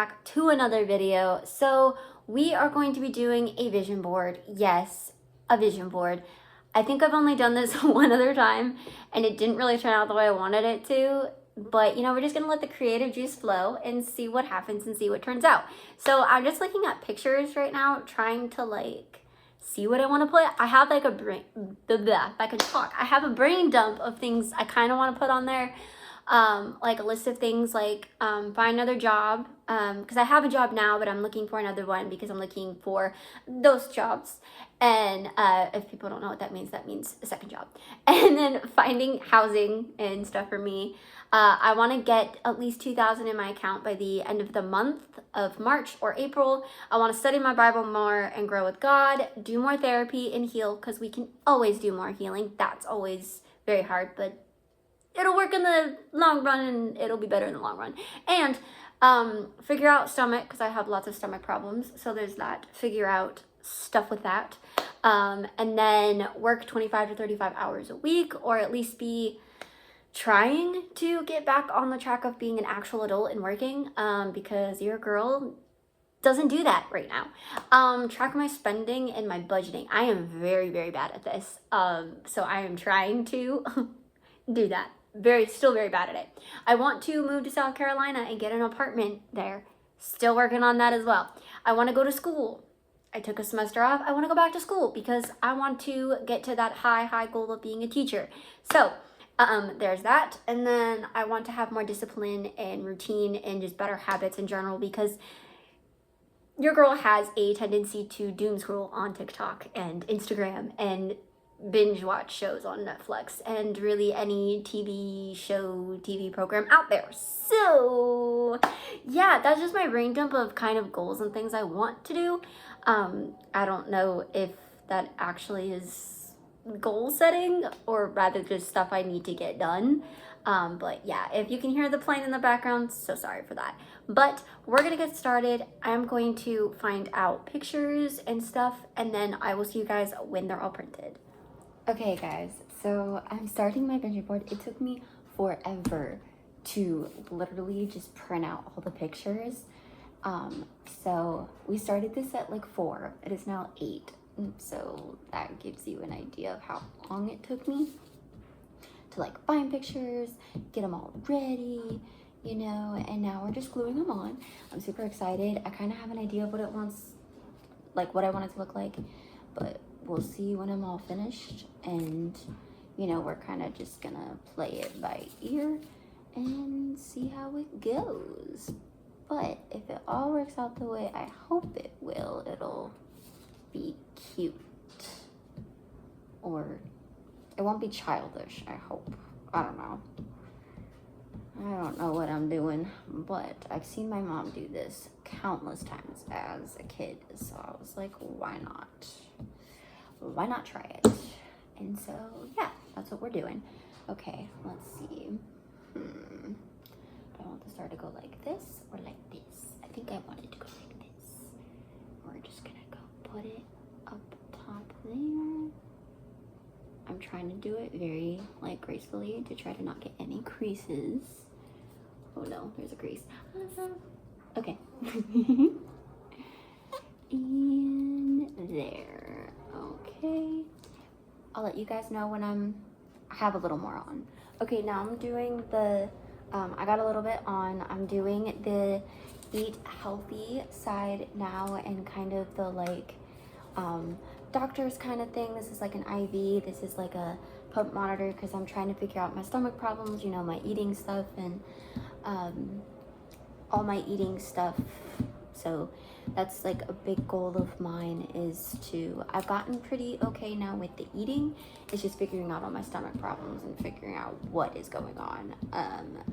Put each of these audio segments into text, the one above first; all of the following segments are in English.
back to another video. So we are going to be doing a vision board. Yes, a vision board. I think I've only done this one other time and it didn't really turn out the way I wanted it to. But you know, we're just gonna let the creative juice flow and see what happens and see what turns out. So I'm just looking at pictures right now, trying to like see what I want to put. I have like a brain, if I can talk, I have a brain dump of things I kind of want to put on there. Like a list of things like find another job, because I have a job now, but I'm looking for another one because I'm looking for those jobs. And if people don't know what that means a second job. And then finding housing and stuff for me. I want to get at least 2,000 in my account by the end of the month of March or April. I want to study my Bible more and grow with God, do more therapy and heal, because we can always do more healing. That's always very hard, but it'll work in the long run and it'll be better in the long run. And figure out stomach, because I have lots of stomach problems. So there's that. Figure out stuff with that. And then work 25 to 35 hours a week, or at least be trying to get back on the track of being an actual adult and working, because your girl doesn't do that right now. Track my spending and my budgeting. I am very, very bad at this. So I am trying to do that. Still very bad at it. I want to move to South Carolina and get an apartment there. Still working on that as well. I want to go to school. I took a semester off. I want to go back to school because I want to get to that high goal of being a teacher. So there's that. And then I want to have more discipline and routine and just better habits in general, because your girl has a tendency to doom scroll on TikTok and Instagram and binge watch shows on Netflix and really any TV program out there. So yeah, that's just my brain dump of kind of goals and things I want to do. I don't know if that actually is goal setting or rather just stuff I need to get done. But yeah, if you can hear the plane in the background, so sorry for that. But we're gonna get started. I'm going to find out pictures and stuff, and then I will see you guys when they're all printed. Okay guys, so I'm starting my vision board. It took me forever to literally just print out all the pictures. So we started this at like 4. It is now 8. So that gives you an idea of how long it took me to like find pictures, get them all ready, you know, and now we're just gluing them on. I'm super excited. I kind of have an idea of what it wants, like what I want it to look like, but we'll see when I'm all finished. And you know, we're kind of just gonna play it by ear and see how it goes. But if it all works out the way I hope it will, it'll be cute. Or it won't be childish, I hope. I don't know. I don't know what I'm doing, but I've seen my mom do this countless times as a kid. So I was like, why not? Why not try it? And so, yeah, that's what we're doing. Okay, let's see. Do I want the star to go like this or like this? I think I want it to go like this. We're just gonna go put it up top there. I'm trying to do it very like gracefully to try to not get any creases. Oh no, there's a crease. Okay. In there. Okay. I'll let you guys know when I have a little more on. Okay, now I'm doing the I got a little bit on. I'm doing the eat healthy side now, and kind of the like doctor's kind of thing. This is like an IV. This is like a pump monitor because I'm trying to figure out my stomach problems, you know, my eating stuff and all my eating stuff. So that's like a big goal of mine is to, I've gotten pretty okay now with the eating. It's just figuring out all my stomach problems and figuring out what is going on.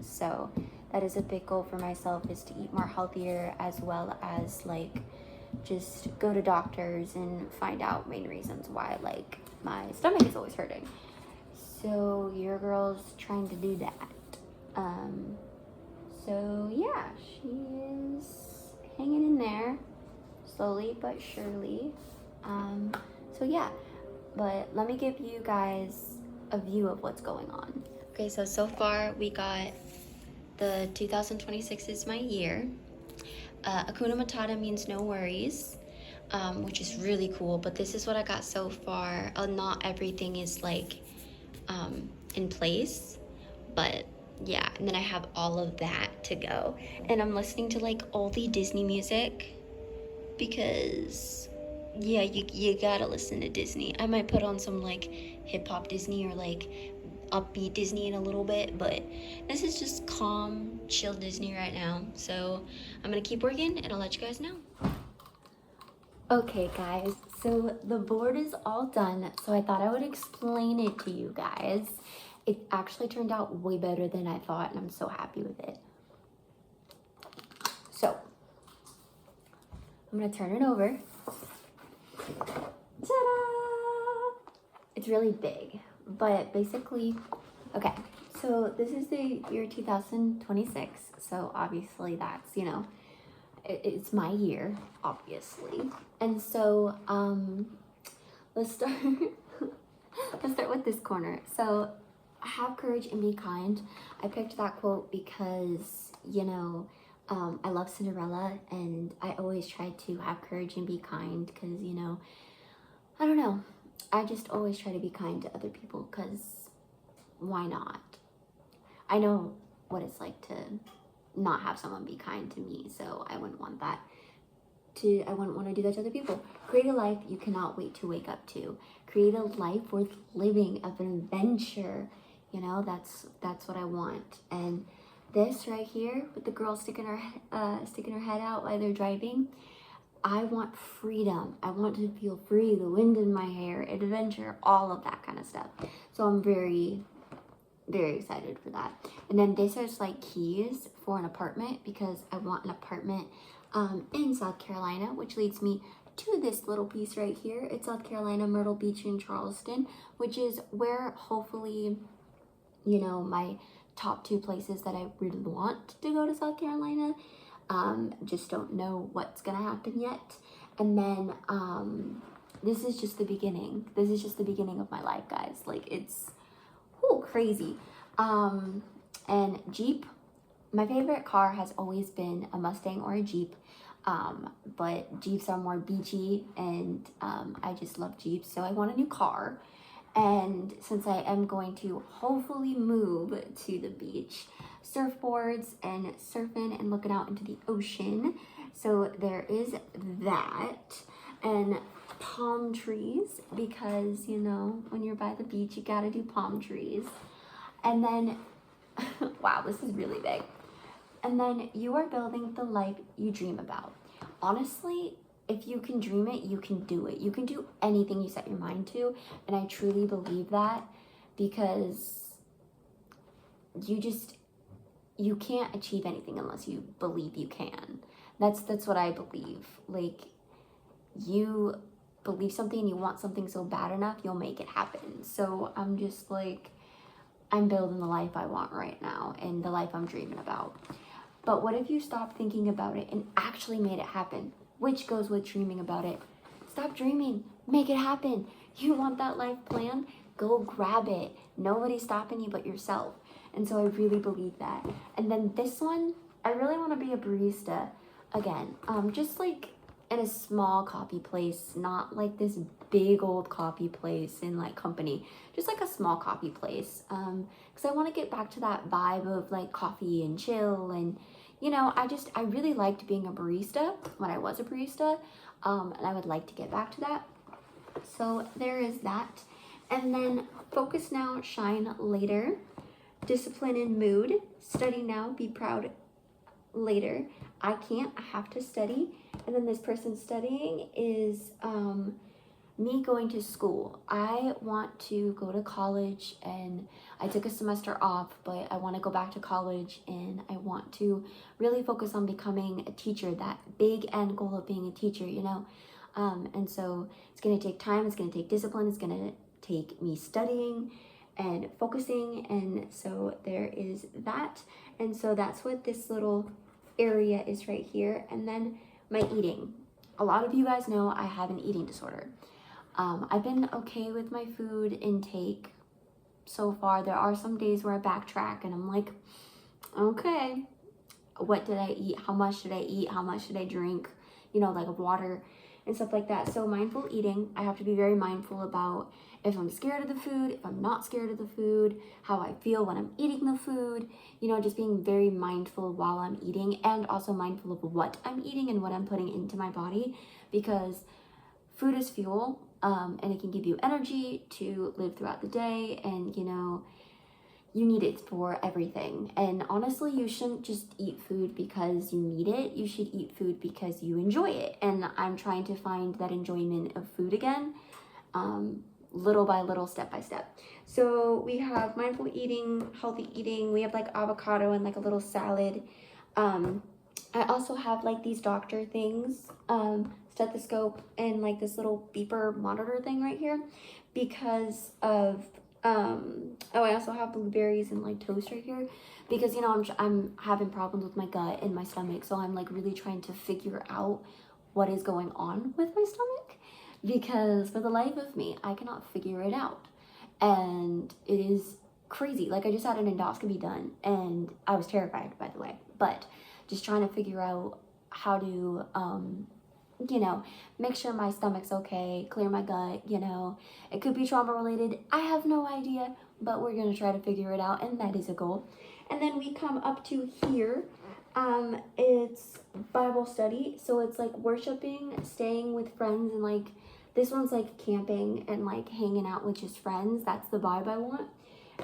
So that is a big goal for myself, is to eat more healthier, as well as like just go to doctors and find out main reasons why like my stomach is always hurting. So your girl's trying to do that. So yeah, she is hanging in there slowly but surely. So yeah, but let me give you guys a view of what's going on. Okay, so far we got the 2026 is my year. Hakuna Matata means no worries, which is really cool. But this is what I got so far. Not everything is like in place, but yeah. And then I have all of that to go. And I'm listening to like oldie Disney music because yeah, you gotta listen to Disney. I might put on some like hip hop Disney or like upbeat Disney in a little bit, but this is just calm, chill Disney right now. So I'm gonna keep working and I'll let you guys know. Okay guys, so the board is all done, so I thought I would explain it to you guys. It actually turned out way better than I thought, and I'm so happy with it. So I'm gonna turn it over. Ta-da! It's really big, but basically, okay, so this is the year 2026, so obviously that's, you know, it's my year, obviously. And so let's start let's start with this corner. So have courage and be kind. I picked that quote because, you know, I love Cinderella, and I always try to have courage and be kind because, you know, I don't know, I just always try to be kind to other people because why not? I know what it's like to not have someone be kind to me, so I wouldn't want that I wouldn't want to do that to other people. Create a life you cannot wait to wake up to. Create a life worth living, of an adventure. You know, that's what I want. And this right here with the girl sticking her head out while they're driving, I want freedom. I want to feel free, the wind in my hair, adventure, all of that kind of stuff. So I'm very, very excited for that. And then this is like keys for an apartment because I want an apartment in South Carolina, which leads me to this little piece right here. It's South Carolina, Myrtle Beach and Charleston, which is where hopefully, you know, my top 2 places that I really want to go to South Carolina. Just don't know what's gonna happen yet. And then this is just the beginning. This is just the beginning of my life, guys. Like, it's crazy. And Jeep, my favorite car has always been a Mustang or a Jeep, but Jeeps are more beachy, and I just love Jeeps, so I want a new car. And since I am going to hopefully move to the beach, surfboards and surfing and looking out into the ocean, so there is that. And palm trees, because, you know, when you're by the beach, you gotta do palm trees. And then wow, this is really big. And then you are building the life you dream about. Honestly, if you can dream it, you can do it. You can do anything you set your mind to. And I truly believe that, because you can't achieve anything unless you believe you can. That's what I believe. Like, you believe something and you want something so bad enough, you'll make it happen. So I'm just like, I'm building the life I want right now and the life I'm dreaming about. But what if you stopped thinking about it and actually made it happen? Which goes with dreaming about it. Stop dreaming, make it happen. You want that life plan? Go grab it. Nobody's stopping you but yourself. And so I really believe that. And then this one, I really want to be a barista again. Just like in a small coffee place, not like this big old coffee place in like company, just like a small coffee place. Because I want to get back to that vibe of like coffee and chill, and you know, I really liked being a barista when I was a barista, and I would like to get back to that. So there is that. And then focus now, shine later. Discipline and mood. Study now, be proud later. I can't, I have to study. And then this person studying is me going to school. I want to go to college, and I took a semester off, but I want to go back to college, and I want to really focus on becoming a teacher, that big end goal of being a teacher, you know. And so it's going to take time, it's going to take discipline, it's going to take me studying and focusing, and so there is that. And so that's what this little area is right here. And then my eating. A lot of you guys know I have an eating disorder. I've been okay with my food intake so far. There are some days where I backtrack and I'm like, okay, what did I eat, how much did I eat, how much did I drink, you know, like water and stuff like that. So mindful eating, I have to be very mindful about if I'm scared of the food, if I'm not scared of the food, how I feel when I'm eating the food, you know, just being very mindful while I'm eating, and also mindful of what I'm eating and what I'm putting into my body, because food is fuel, and it can give you energy to live throughout the day, and, you know, you need it for everything. And honestly, you shouldn't just eat food because you need it. You should eat food because you enjoy it. And I'm trying to find that enjoyment of food again, little by little, step by step. So we have mindful eating, healthy eating. We have like avocado and like a little salad. I also have like these doctor things, stethoscope and like this little beeper monitor thing right here because of oh, I also have blueberries and like toast right here because, you know, I'm having problems with my gut and my stomach, so I'm like really trying to figure out what is going on with my stomach, because for the life of me I cannot figure it out, and it is crazy. Like, I just had an endoscopy done and I was terrified, by the way, but just trying to figure out how to you know, make sure my stomach's okay, clear my gut, you know. It could be trauma related. I have no idea, but we're going to try to figure it out, and that is a goal. And then we come up to here. It's Bible study. So it's like worshiping, staying with friends, and like this one's like camping and like hanging out with just friends. That's the vibe I want.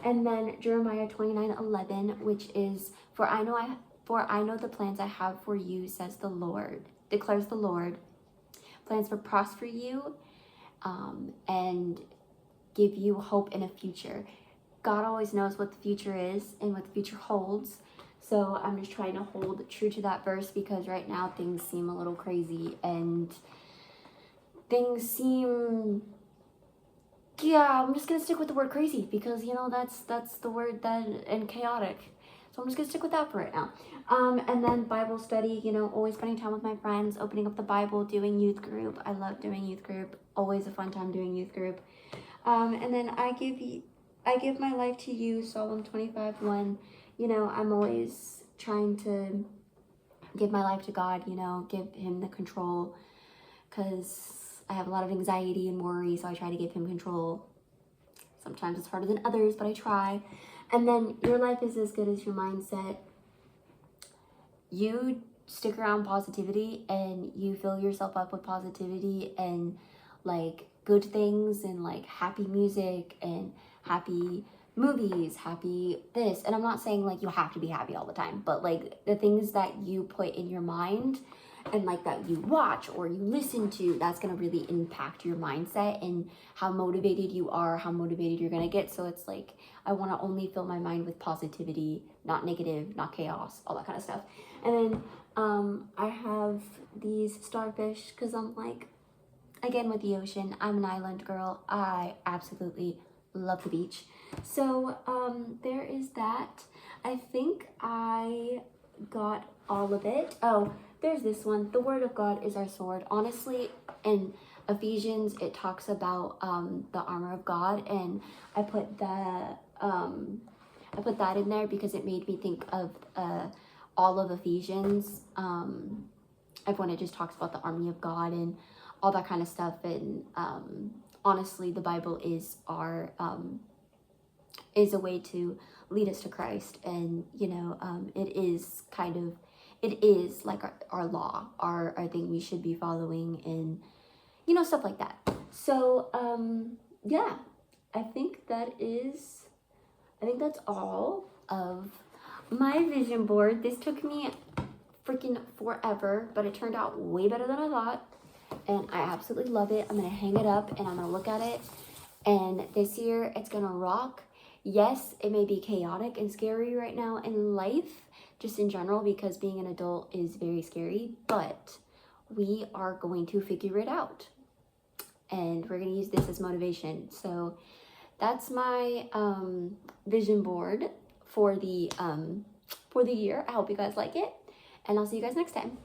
And then Jeremiah 29:11, which is, for I know the plans I have for you, says the Lord, declares the Lord, plans for prosper you, and give you hope in a future. God always knows what the future is and what the future holds. So I'm just trying to hold true to that verse, because right now things seem a little crazy, and things seem, yeah, I'm just gonna stick with the word crazy, because, you know, that's the word, that, and chaotic. So I'm just gonna stick with that for right now. And then Bible study, you know, always spending time with my friends, opening up the Bible, doing youth group. I love doing youth group. Always a fun time doing youth group. And then I give my life to you, Psalm 25:1. You know, I'm always trying to give my life to God, you know, give him the control, because I have a lot of anxiety and worry, so I try to give him control. Sometimes it's harder than others, but I try. And then your life is as good as your mindset. You stick around positivity and you fill yourself up with positivity and like good things and like happy music and happy movies, happy this. And I'm not saying like you have to be happy all the time, but like the things that you put in your mind and like that you watch or you listen to, that's going to really impact your mindset and how motivated you are, how motivated you're going to get. So it's like, I want to only fill my mind with positivity, not negative, not chaos, all that kind of stuff. And then I have these starfish, because I'm like, again, with the ocean, I'm an island girl. I absolutely love the beach. So there is that. I think I got all of it. Oh, there's this one. The word of God is our sword. Honestly, in Ephesians, it talks about the armor of God, and I put that in there because it made me think of all of Ephesians. Everyone, it just talks about the army of God and all that kind of stuff. And honestly, the Bible is is a way to lead us to Christ, and you know, it is like our law, our thing we should be following, and you know, stuff like that. So yeah, I think that's all of my vision board. This took me freaking forever, but it turned out way better than I thought, and I absolutely love it. I'm gonna hang it up and I'm gonna look at it, and this year it's gonna rock. Yes, it may be chaotic and scary right now in life, just in general, because being an adult is very scary, but we are going to figure it out, and we're going to use this as motivation. So that's my vision board for the year. I hope you guys like it, and I'll see you guys next time.